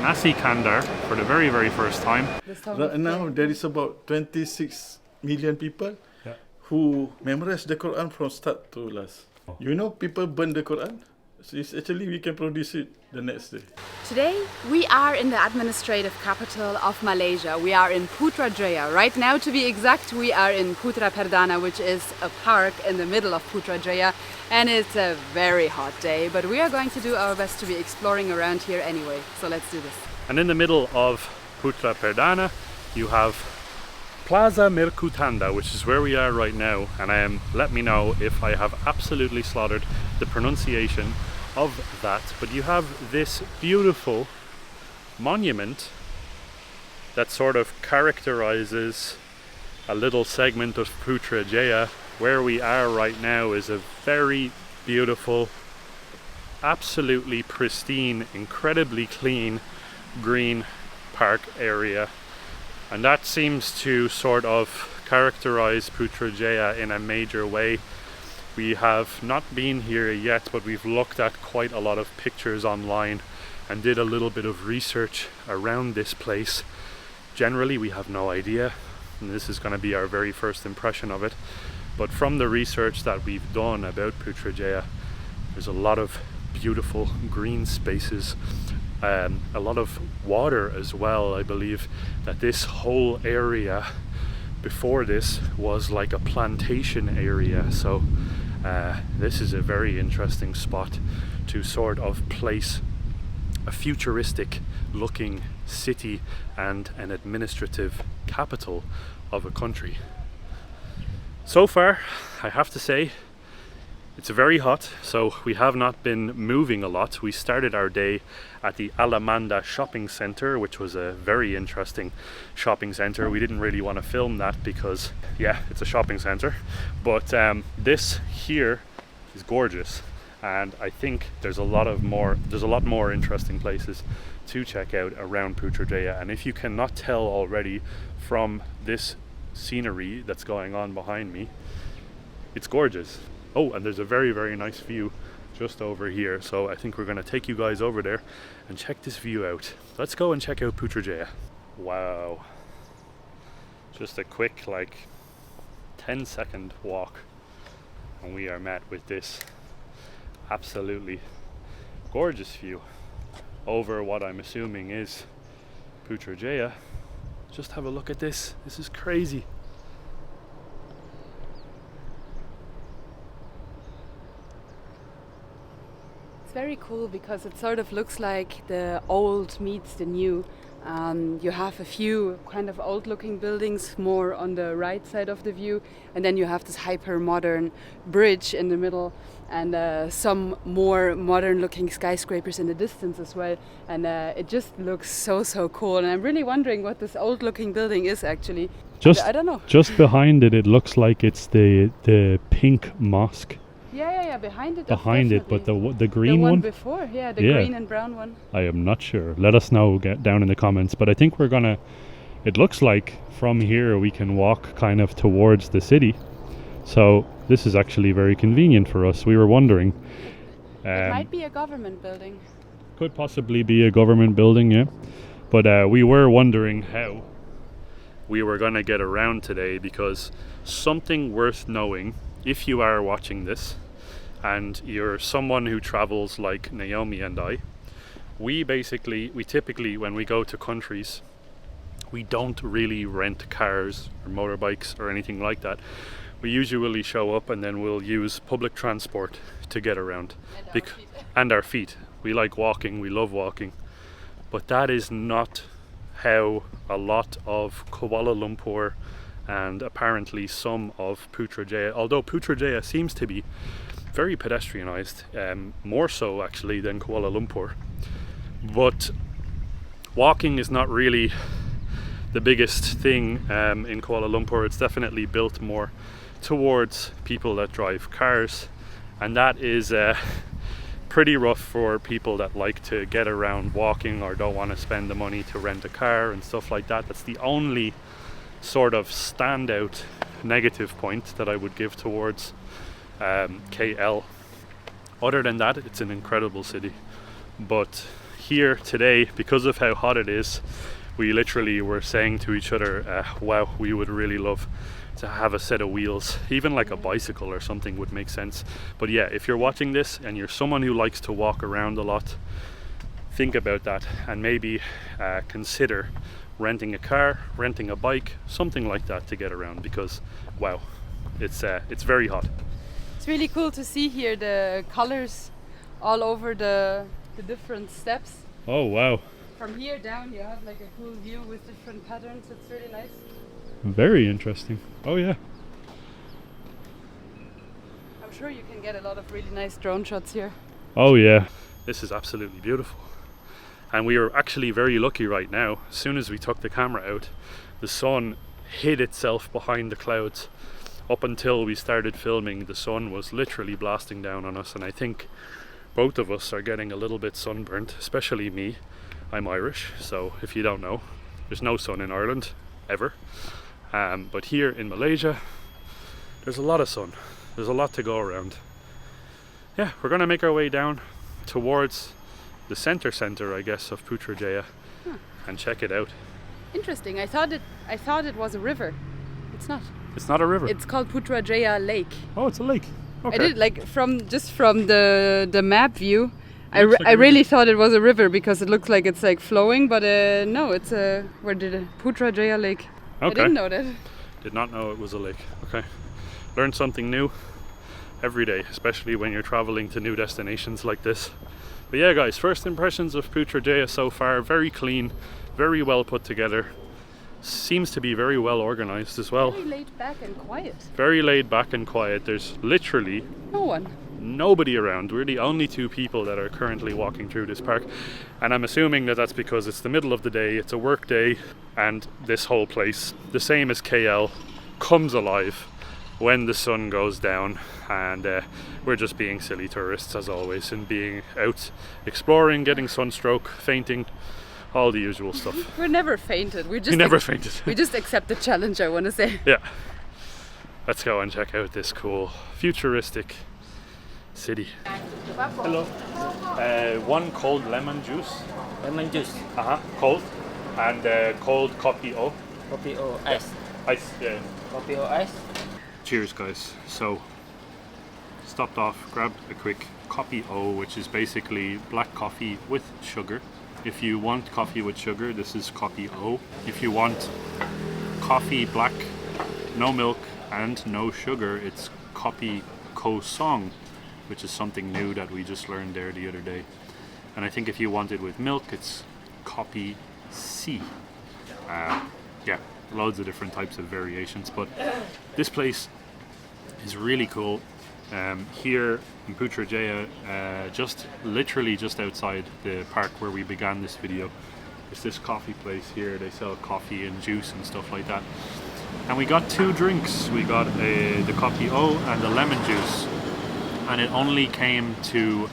Nasi Kandar for the very, very first time. Right now, there is about 26 million people who memorize the Quran from start to last. You know, people burn the Quran. So it's actually, we can produce it the next day. Today we are in the administrative capital of Malaysia. We are in Putrajaya. Right now, to be exact, we are in Putra Perdana, which is a park in the middle of Putrajaya, and it's a very hot day, but we are going to do our best to be exploring around here anyway. So let's do this. And in the middle of Putra Perdana, you have Plaza Mercutanda, which is where we are right now, and let me know if I have absolutely slaughtered the pronunciation of that. But you have this beautiful monument that sort of characterizes a little segment of Putrajaya. Where we are right now is a very beautiful, absolutely pristine, incredibly clean green park area. And that seems to sort of characterize Putrajaya in a major way. We have not been here yet, but we've looked at quite a lot of pictures online and did a little bit of research around this place. Generally, we have no idea, and this is going to be our very first impression of it. But from the research that we've done about Putrajaya, there's a lot of beautiful green spaces, a lot of water as well. I believe that this whole area before this was like a plantation area, so this is a very interesting spot to sort of place a futuristic looking city and an administrative capital of a country. So far, I have to say, it's very hot, so we have not been moving a lot. We started our day at the Alamanda shopping center, which was a very interesting shopping center. We didn't really want to film that because, yeah, it's a shopping center. But this here is gorgeous, and I think there's a lot more interesting places to check out around Putrajaya. And if you cannot tell already from this scenery that's going on behind me, it's gorgeous. Oh, and there's a very, very nice view just over here. So I think we're going to take you guys over there and check this view out. Let's go and check out Putrajaya. Wow. Just a quick, like, 10-second walk. And we are met with this absolutely gorgeous view over what I'm assuming is Putrajaya. Just have a look at this. This is crazy. It's very cool because it sort of looks like the old meets the new. You have a few kind of old looking buildings more on the right side of the view, and then you have this hyper modern bridge in the middle, and some more modern looking skyscrapers in the distance as well, and it just looks so cool. And I'm really wondering what this old looking building is actually. I don't know. Just behind it looks like it's the pink mosque. Yeah, behind it. Behind it, but the green the one one before, the green and brown one. I am not sure. Let us know, get down in the comments. But I think it looks like from here we can walk kind of towards the city. So this is actually very convenient for us. We were wondering. It might be a government building. Could possibly be a government building, yeah. But we were wondering how we were going to get around today, because something worth knowing, if you are watching this and you're someone who travels like Naomi and I, we typically, when we go to countries, we don't really rent cars or motorbikes or anything like that. We usually show up and then we'll use public transport to get around. And our feet. We like walking, we love walking. But that is not how a lot of Kuala Lumpur and apparently some of Putrajaya, although Putrajaya seems to be very pedestrianised, more so actually than Kuala Lumpur. But walking is not really the biggest thing in Kuala Lumpur. It's definitely built more towards people that drive cars, and that is pretty rough for people that like to get around walking or don't want to spend the money to rent a car and stuff like that. That's the only sort of standout negative point that I would give towards KL. Other than that, it's an incredible city. But here today, because of how hot it is, we literally were saying to each other, wow, we would really love to have a set of wheels. Even like a bicycle or something would make sense. But yeah, if you're watching this and you're someone who likes to walk around a lot, think about that and maybe consider renting a car, renting a bike, something like that to get around, because wow, it's very hot. It's really cool to see here the colors all over the different steps. Oh wow. From here down you have like a cool view with different patterns. It's really nice. Very interesting. Oh yeah. I'm sure you can get a lot of really nice drone shots here. Oh yeah. This is absolutely beautiful. And we are actually very lucky right now. As soon as we took the camera out, the sun hid itself behind the clouds. Up until we started filming, the sun was literally blasting down on us, and I think both of us are getting a little bit sunburnt, especially me. I'm Irish, so if you don't know, there's no sun in Ireland, ever. But here in Malaysia, there's a lot of sun. There's a lot to go around. Yeah, we're gonna make our way down towards the center, I guess, of Putrajaya and check it out. Interesting. I thought it was a river. It's not. It's not a river. It's called Putrajaya Lake. Oh, it's a lake. Okay. I did like from the map view. I Looks like a really river. thought it was a river because it looks like it's like flowing, but no, it's Putrajaya Lake. Okay. I didn't know that. Did not know it was a lake. Okay. Learn something new every day, especially when you're traveling to new destinations like this. But yeah, guys, first impressions of Putrajaya so far, very clean, very well put together. Seems to be very well organized as well. Very laid back and quiet. Very laid back and quiet. There's literally No one. nobody around. We're the only two people that are currently walking through this park, and I'm assuming that that's because it's the middle of the day, it's a work day, and this whole place, the same as KL, comes alive when the sun goes down, and we're just being silly tourists as always, and being out exploring, getting sunstroke, fainting, all the usual stuff. We're never fainted. We never fainted. We just accept the challenge, I want to say. Yeah. Let's go and check out this cool futuristic city. Hello. One cold lemon juice. Lemon juice, Cold. And cold coffee o. kopi o ice, Ice. Yeah. kopi o ice. Cheers, guys. So, stopped off, grabbed a quick coffee o, which is basically black coffee with sugar. If you want coffee with sugar, this is coffee o. If you want coffee black, no milk and no sugar, it's coffee kosong, which is something new that we just learned there the other day. And I think if you want it with milk, it's coffee C. Yeah, loads of different types of variations, but this place is really cool. Here in Putrajaya, literally just outside the park where we began this video, there's this coffee place here. They sell coffee and juice and stuff like that. And we got two drinks. We got the coffee o and the lemon juice, and it only came to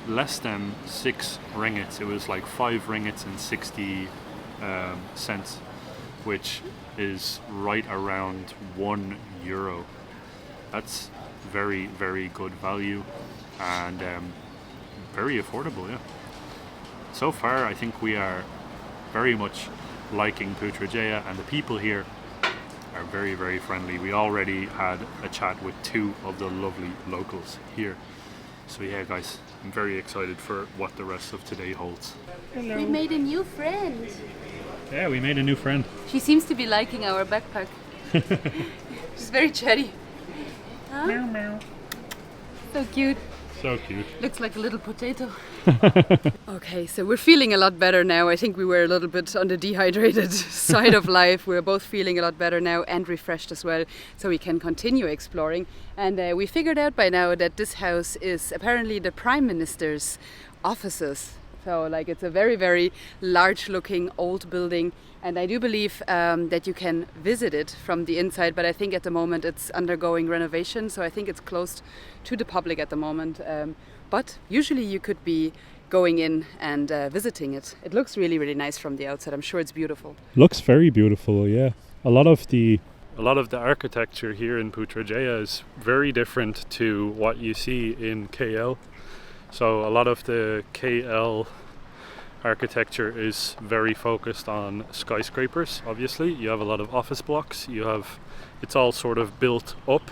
less than 6 ringgits. It was like 5 ringgits and 60 cents, which is right around €1. That's very, very good value, and very affordable. Yeah. So far, I think we are very much liking Putrajaya, and the people here are very, very friendly. We already had a chat with 2 of the lovely locals here. So yeah, guys, I'm very excited for what the rest of today holds. We made a new friend. Yeah, we made a new friend. She seems to be liking our backpack. She's very chatty. Huh? Meow meow. So cute. So cute. Looks like a little potato. Okay, so we're feeling a lot better now. I think we were a little bit on the dehydrated side of life. We're both feeling a lot better now and refreshed as well, so we can continue exploring. And we figured out by now that this house is apparently the Prime Minister's offices. So like it's a very, very large looking old building, and I do believe that you can visit it from the inside, but I think at the moment it's undergoing renovation, so I think it's closed to the public at the moment. But usually you could be going in and visiting it. It looks really, really nice from the outside. I'm sure it's beautiful. Looks very beautiful, yeah. A lot of the architecture here in Putrajaya is very different to what you see in KL. So a lot of the KL architecture is very focused on skyscrapers. Obviously, you have a lot of office blocks. It's all sort of built up,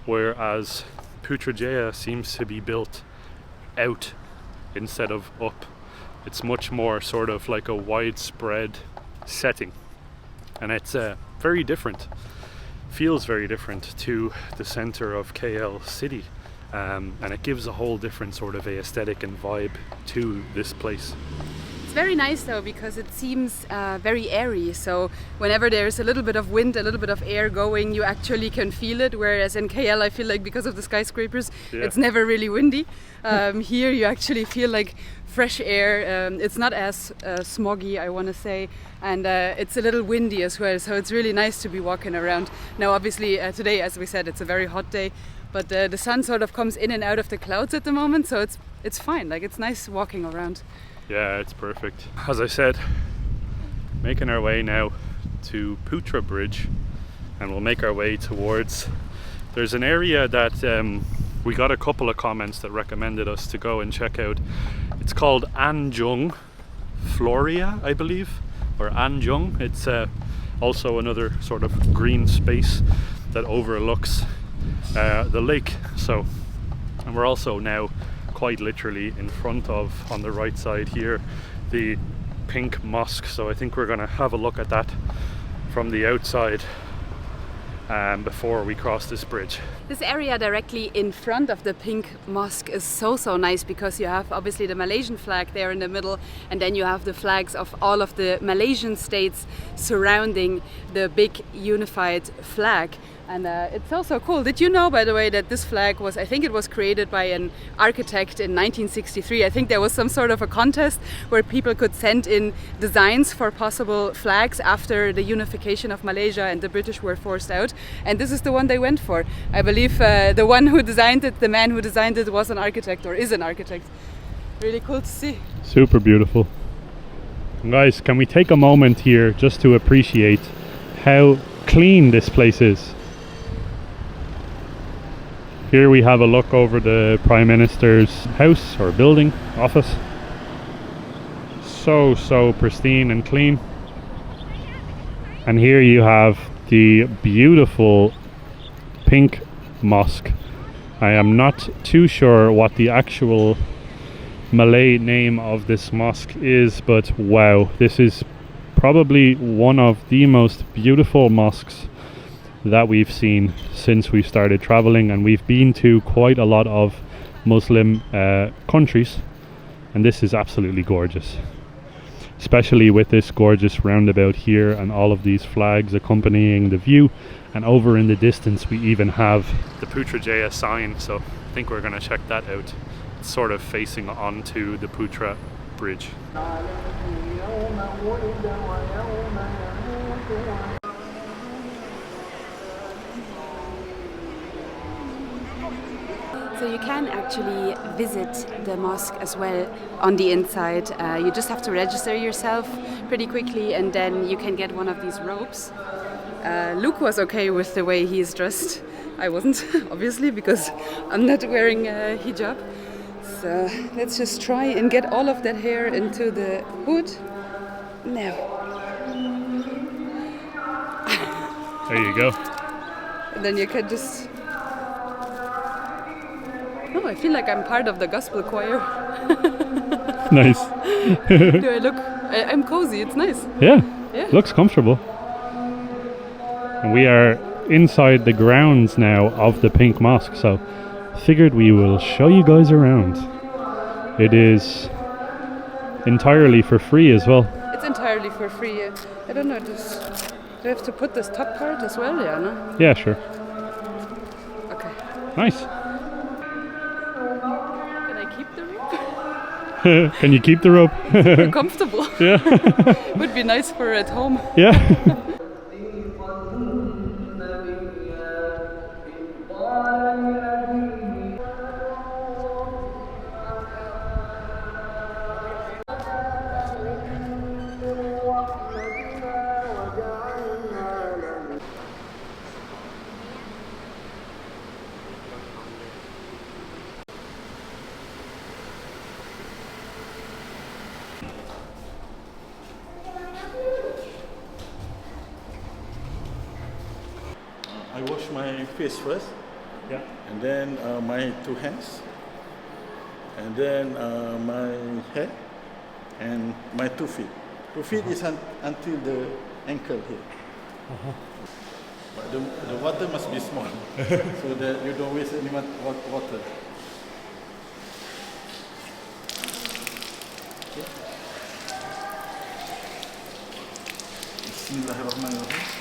whereas Putrajaya seems to be built out instead of up. It's much more sort of like a widespread setting, and it's very different. Feels very different to the center of KL city, and it gives a whole different sort of aesthetic and vibe to this place. It's very nice though, because it seems very airy, so whenever there's a little bit of wind, a little bit of air going, you actually can feel it, whereas in KL I feel like because of the skyscrapers it's never really windy. Here you actually feel like fresh air. It's not as smoggy, I want to say, and it's a little windy as well, so it's really nice to be walking around. Now obviously today, as we said, it's a very hot day, but the sun sort of comes in and out of the clouds at the moment, so it's fine. Like, it's nice walking around. Yeah, it's perfect. As I said, making our way now to Putra Bridge, and we'll make our way towards, there's an area that we got a couple of comments that recommended us to go and check out. It's called Anjung Floria, I believe, or Anjung. It's also another sort of green space that overlooks the lake. So, and we're also now quite literally in front of, on the right side here, the pink mosque. So I think we're going to have a look at that from the outside before we cross this bridge. This area directly in front of the pink mosque is so nice, because you have obviously the Malaysian flag there in the middle, and then you have the flags of all of the Malaysian states surrounding the big unified flag. And it's also cool. Did you know, by the way, that this flag was, I think it was created by an architect in 1963. I think there was some sort of a contest where people could send in designs for possible flags after the unification of Malaysia and the British were forced out. And this is the one they went for. I believe the one who designed it, the man who designed it, was an architect, or is an architect. Really cool to see. Super beautiful. And guys, can we take a moment here just to appreciate how clean this place is? Here we have a look over the Prime Minister's house or building, office. So pristine and clean. And here you have the beautiful pink mosque. I am not too sure what the actual Malay name of this mosque is, but wow, this is probably one of the most beautiful mosques that we've seen since we started traveling, and we've been to quite a lot of Muslim countries, and this is absolutely gorgeous, especially with this gorgeous roundabout here and all of these flags accompanying the view. And over in the distance we even have the Putrajaya sign, so I think we're going to check that out. It's sort of facing onto the Putra Bridge. So you can actually visit the mosque as well on the inside. You just have to register yourself pretty quickly, and then you can get one of these robes. Luke was okay with the way he's dressed. I wasn't, obviously, because I'm not wearing a hijab. So let's just try and get all of that hair into the hood. Now. There you go. And then you can just... Oh, I feel like I'm part of the gospel choir. Nice. Do I look... I'm cozy, it's nice. Yeah, looks comfortable. And we are inside the grounds now of the pink mosque, so figured we will show you guys around. It is entirely for free as well. It's entirely for free. I don't know, do I have to put this top part as well? Yeah, no? Yeah, sure. Okay. Nice. Can I keep the rope? Can you keep the rope? Super comfortable. Yeah. Would be nice for at home. Yeah. I wash my face first, Yeah. and then my 2 hands, and then my head, and my 2 feet. 2 feet is until the ankle here. But the water must be small, so that you don't waste any water. Okay. Bismillahirrahmanirrahim.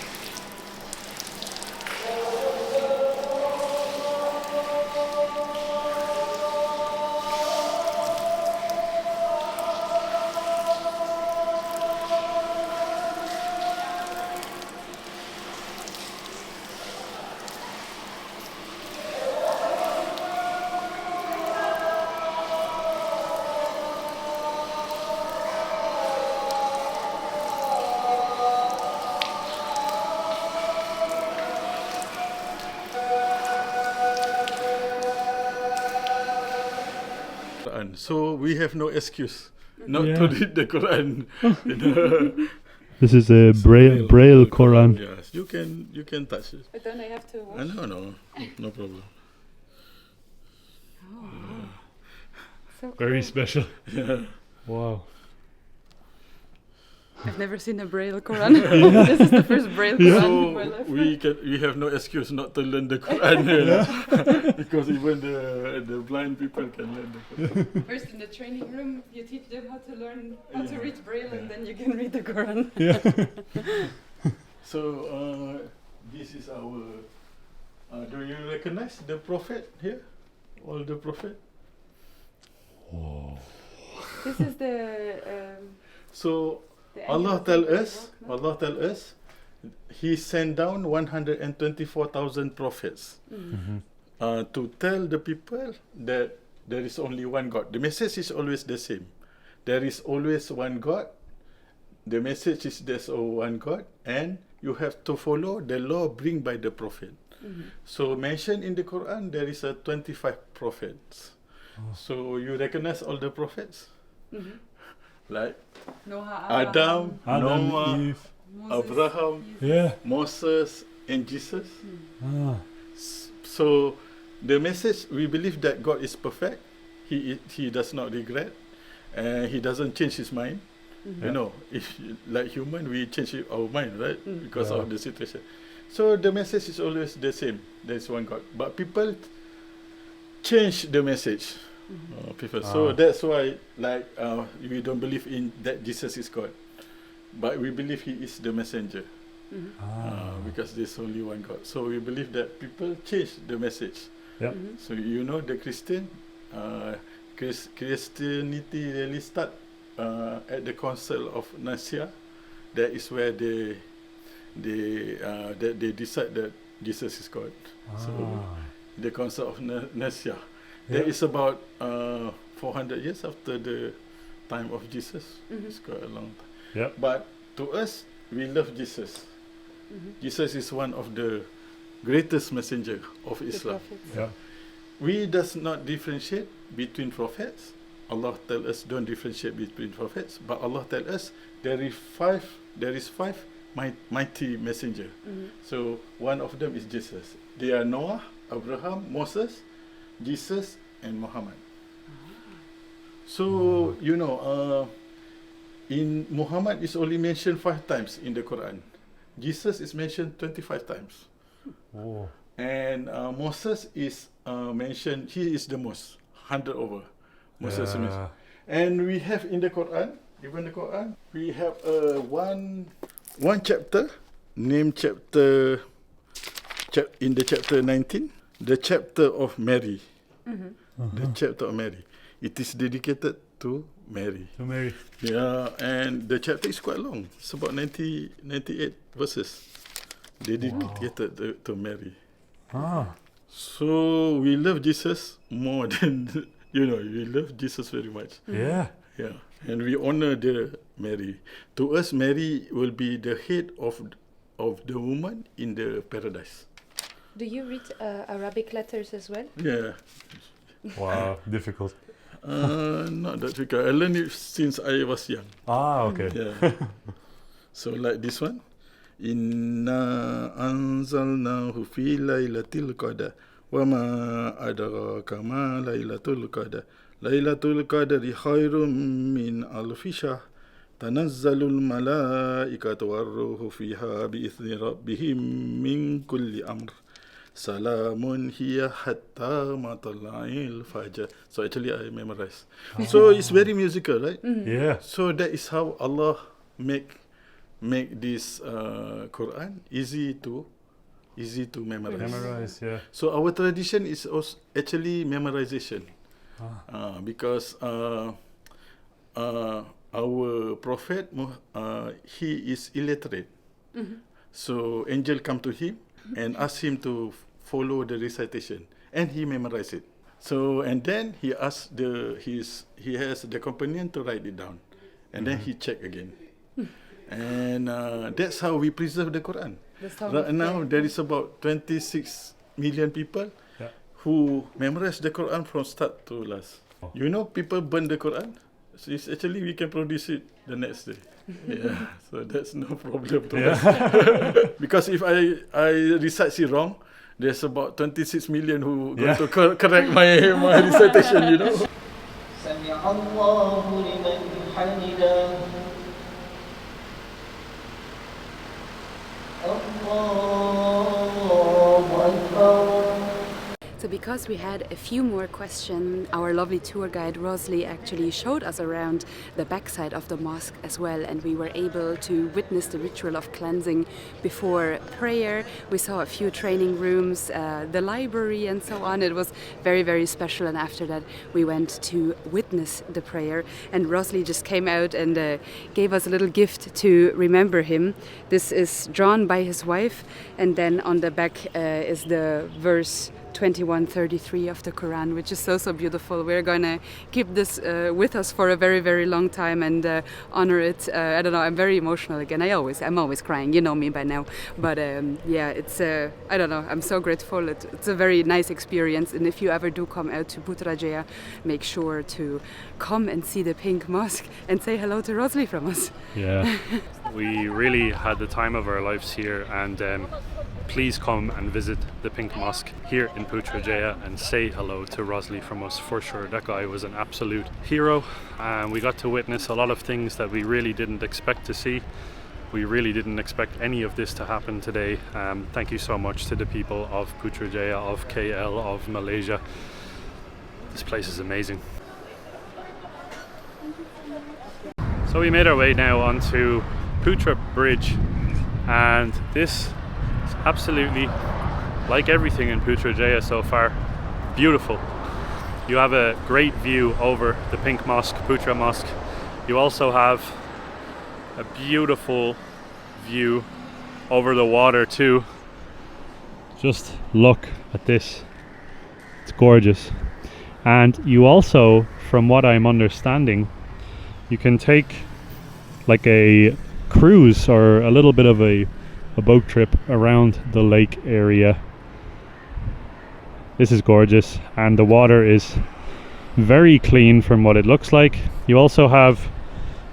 So we have no excuse not to read the Quran. This is a Braille Quran. Yes, you can touch it. But don't I have to wash? No problem. So Very cool. special. Yeah. Wow. I've never seen a Braille Quran. This is the first Braille Quran in my life. So we have no excuse not to learn the Quran because even the blind people can learn the Quran. First in the training room, you teach them how to learn how to read Braille, and then you can read the Quran. Yeah. So this is our. Do you recognize the prophet here? All the prophet. Whoa. This is the. So the Allah annual tell us, He sent down 124,000 prophets to tell the people that there is only one God. The message is always the same. There is always one God. The message is there's one God, and you have to follow the law bring by the prophet. So mentioned in the Quran, there is 25 prophets. So you recognize all the prophets? Like Noah, Adam, Noah, Eve. Moses, Abraham, Yeah. Moses, and Jesus. Ah. So the message, we believe that God is perfect. He does not regret, and He doesn't change His mind. You know, if like human, we change our mind, right? Because of the situation. So the message is always the same. There is one God, but people change the message. People. So that's why, like, we don't believe in that Jesus is God, but we believe He is the messenger. Because there's only one God. So we believe that people change the message. Yeah. So you know the Christianity really start at the Council of Nicaea. That is where they decide that Jesus is God. So the Council of Nicaea. That is about 400 years after the time of Jesus. It's quite a long time. Yeah. But to us, we love Jesus. Jesus is one of the greatest messenger of Islam. Yeah. We does not differentiate between prophets. Allah tell us don't differentiate between prophets, but Allah tell us there is five mighty messenger. So one of them is Jesus. They are Noah, Abraham, Moses, Jesus, and Muhammad. So you know, in Muhammad is only mentioned 5 times in the Quran. Jesus is mentioned 25 times. Oh. And Moses is mentioned. He is the most 100 over. Moses is mentioned. And we have in the Quran, even the Quran, we have one chapter named in the chapter 19, the chapter of Mary. The chapter of Mary. It is dedicated to Mary. To Mary. Yeah, and the chapter is quite long. It's about 98 verses dedicated to Mary. So we love Jesus more than, we love Jesus very much. Yeah. Yeah, and we honor the Mary. To us, Mary will be the head of the woman in the paradise. Do you read Arabic letters as well? Yeah. Wow, difficult. Not that difficult. I learned it since I was young. Okay. Yeah. So like this one, Inna anzalnahu fi laylatil qadar. Wa ma adraka ma laylatul qadar. Laylatul qadri khairum min alfi shahr. Tanazzalul malaikatu warruhu fiha bi'izni rabbihim min kulli amr. Salamun hiya hatta matla'il fajr. So actually I memorized. So it's very musical, right? Yeah. So that is how Allah make this Quran easy to memorize. Yeah. So our tradition is also actually memorization, because our prophet he is illiterate. So angel come to him and ask him to follow the recitation, and he memorized it. So and then he asked he has the companion to write it down, and then he check again. And that's how we preserve the Quran. Right now, there is about 26 million people who memorize the Quran from start to last. You know, people burn the Quran. So it's actually, we can produce it the next day. Yeah, so that's no problem to us. Because if I recite it wrong, there's about 26 million who going to correct my recitation, you know. سمع الله لمن حمده الله أكبر. So because we had a few more questions, our lovely tour guide Rosli actually showed us around the backside of the mosque as well, and we were able to witness the ritual of cleansing before prayer. We saw a few training rooms, the library and so on. It was very, very special, and after that we went to witness the prayer, and Rosli just came out and gave us a little gift to remember him. This is drawn by his wife, and then on the back is the verse 21:33 of the Quran, which is so beautiful. We're gonna keep this with us for a very, very long time and honor it. I don't know, I'm very emotional again. I'm always crying, you know me by now. But yeah, it's I don't know, I'm so grateful. It's a very nice experience, and if you ever do come out to Putrajaya, make sure to come and see the Pink Mosque and say hello to Rosli from us. Yeah. We really had the time of our lives here, and please come and visit the Pink Mosque here in Putrajaya and say hello to Rosli from us for sure. That guy was an absolute hero, and we got to witness a lot of things that we really didn't expect to see. We really didn't expect any of this to happen today. Thank you so much to the people of Putrajaya, of KL, of Malaysia. This place is amazing. So we made our way now onto Putra Bridge, and this is absolutely, like everything in Putrajaya so far, beautiful. You have a great view over the Pink Mosque, Putra Mosque. You also have a beautiful view over the water too. Just look at this, it's gorgeous. And you also, from what I'm understanding, you can take like a cruise or a little bit of a boat trip around the lake area. This is gorgeous, and the water is very clean from what it looks like. You also have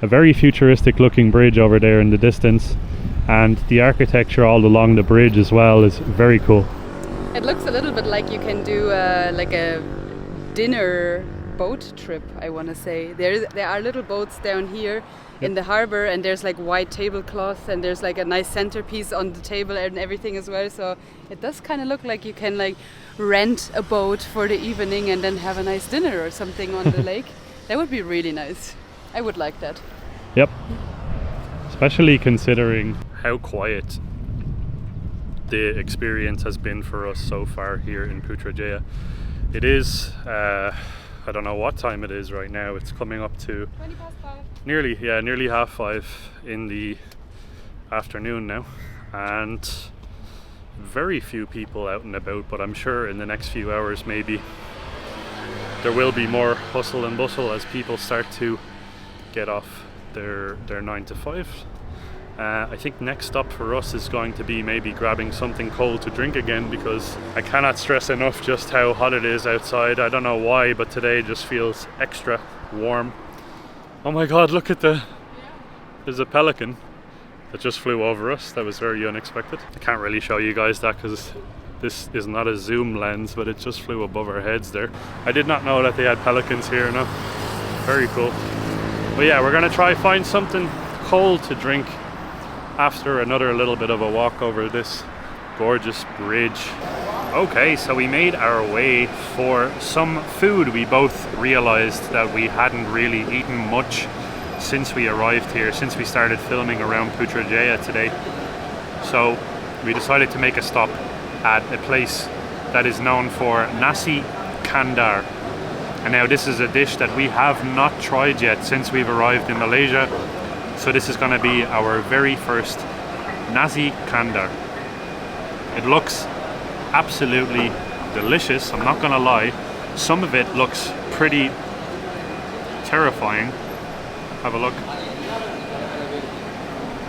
a very futuristic looking bridge over there in the distance, and the architecture all along the bridge as well is very cool. It looks a little bit like you can do like a dinner boat trip, I want to say. There are little boats down here in the harbor, and there's like white tablecloth, and there's like a nice centerpiece on the table and everything as well. So it does kind of look like you can like rent a boat for the evening and then have a nice dinner or something on the lake. That would be really nice. I would like that. Yep. Especially considering how quiet the experience has been for us so far here in Putrajaya. It is I don't know what time it is right now. It's coming up to 5:20. nearly 5:30 in the afternoon now, and very few people out and about, but I'm sure in the next few hours maybe there will be more hustle and bustle as people start to get off their 9 to 5. I think next stop for us is going to be maybe grabbing something cold to drink again, because I cannot stress enough just how hot it is outside. I don't know why, but today just feels extra warm. Oh my god, look at there's a pelican that just flew over us. That was very unexpected. I can't really show you guys that because this is not a zoom lens, but it just flew above our heads there. I did not know that they had pelicans here, no. Very cool. But yeah, we're gonna try find something cold to drink after another little bit of a walk over this gorgeous bridge. Okay, so we made our way for some food. We both realized that we hadn't really eaten much since we arrived here, since we started filming around Putrajaya today. So we decided to make a stop at a place that is known for Nasi Kandar. And now this is a dish that we have not tried yet since we've arrived in Malaysia. So this is going to be our very first Nasi Kandar. It looks absolutely delicious, I'm not going to lie. Some of it looks pretty terrifying. Have a look.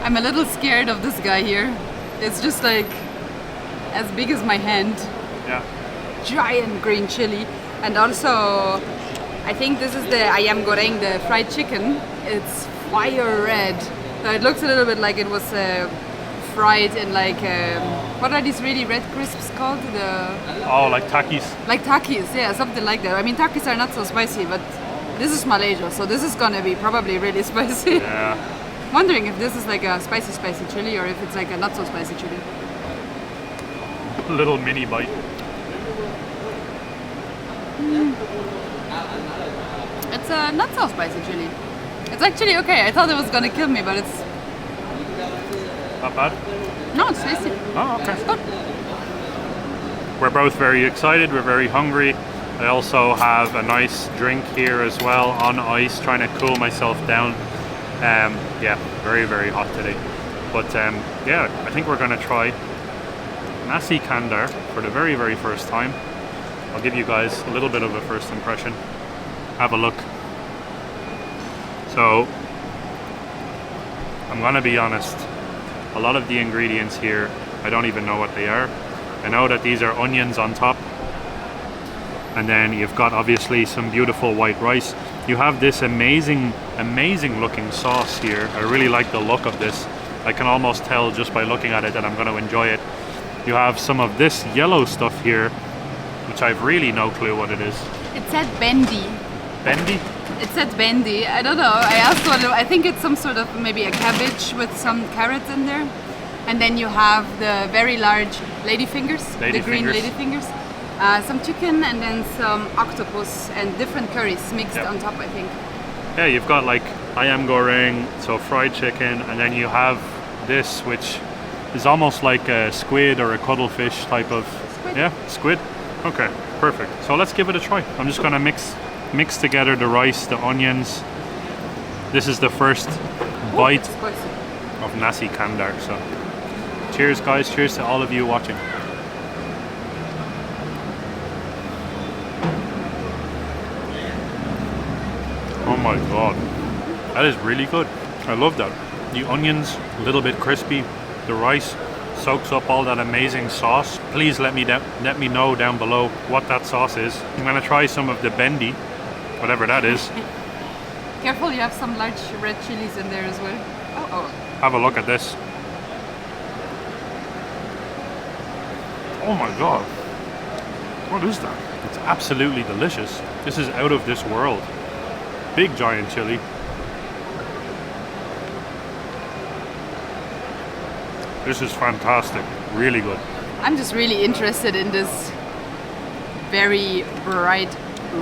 I'm a little scared of this guy here. It's just like as big as my hand. Yeah. Giant green chili. And also, I think this is the ayam goreng, the fried chicken. It's fire red. So it looks a little bit like it was fried in like, what are these really red crisps called? Oh, like takis. Like takis, yeah, something like that. I mean, takis are not so spicy, but this is Malaysia, so this is gonna be probably really spicy. Yeah. Wondering if this is like a spicy chili or if it's like a not so spicy chili. Little mini bite. It's a not so spicy chili. It's actually okay. I thought it was gonna kill me, but it's not bad. No, it's tasty. Oh, okay. It's good. We're both very excited. We're very hungry. I also have a nice drink here as well on ice, trying to cool myself down. Yeah, very, very hot today. But yeah, I think we're gonna try Nasi Kandar for the very, very first time. I'll give you guys a little bit of a first impression. Have a look. So, I'm gonna be honest, a lot of the ingredients here, I don't even know what they are. I know that these are onions on top, and then you've got obviously some beautiful white rice. You have this amazing looking sauce here. I really like the look of this. I can almost tell just by looking at it that I'm going to enjoy it. You have some of this yellow stuff here, which I've really no clue what it is. It said bendi. Bendi? It said bendi. I don't know. I asked what I think it's some sort of maybe a cabbage with some carrots in there. And then you have the very large ladyfingers, the green ladyfingers. Some chicken and then some octopus and different curries mixed on top, I think. Yeah, you've got like ayam goreng, so fried chicken, and then you have this, which is almost like a squid or a cuttlefish type of... Squid. Yeah, squid. Okay, perfect. So let's give it a try. I'm just gonna mix together the rice, the onions. This is the first bite of Nasi Kandar. So cheers guys, cheers to all of you watching. Oh my god, that is really good. I love that. The onions, a little bit crispy. The rice soaks up all that amazing sauce. Please let me know down below what that sauce is. I'm gonna try some of the bendi, whatever that is. Careful, you have some large red chilies in there as well. Oh. Have a look at this. Oh my god. What is that? It's absolutely delicious. This is out of this world. Big giant chili. This is fantastic. Really good. I'm just really interested in this very bright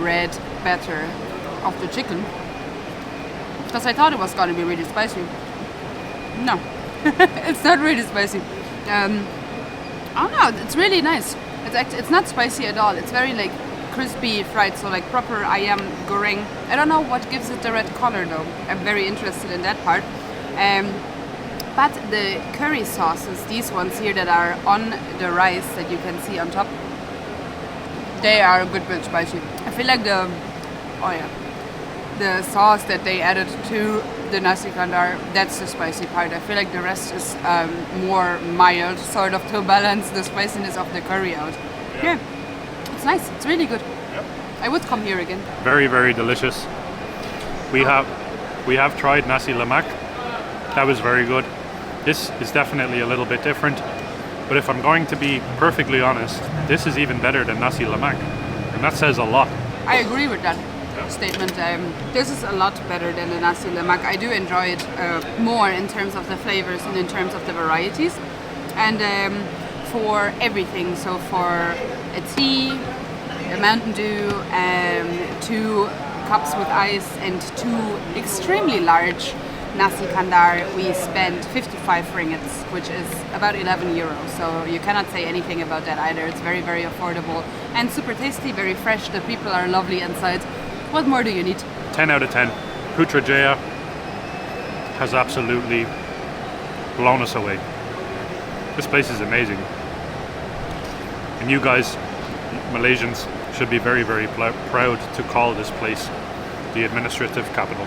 red batter of the chicken. Because I thought it was gonna be really spicy. No, it's not really spicy. Oh no, it's really nice. It's not spicy at all. It's very like crispy fried, so like proper ayam goreng. I don't know what gives it the red color though. I'm very interested in that part. But the curry sauces, these ones here that are on the rice that you can see on top, they are a good bit spicy. I feel like the sauce that they added to the Nasi Kandar, that's the spicy part. I feel like the rest is more mild, sort of to balance the spiciness of the curry out. Yeah, it's nice. It's really good. Yep. I would come here again. Very, very delicious. We have tried nasi lemak. That was very good. This is definitely a little bit different, but if I'm going to be perfectly honest, this is even better than nasi lemak, and that says a lot. I agree with that statement. This is a lot better than the nasi lemak. I do enjoy it more in terms of the flavors and in terms of the varieties, and for everything. So for a tea, a Mountain Dew, 2 cups with ice, and 2 extremely large Nasi Kandar, we spent 55 ringgits, which is about 11 euros. So you cannot say anything about that either. It's very, very affordable and super tasty, very fresh. The people are lovely inside. What more do you need? 10 out of 10. Putrajaya has absolutely blown us away. This place is amazing. And you guys, Malaysians, should be very, very proud to call this place the administrative capital.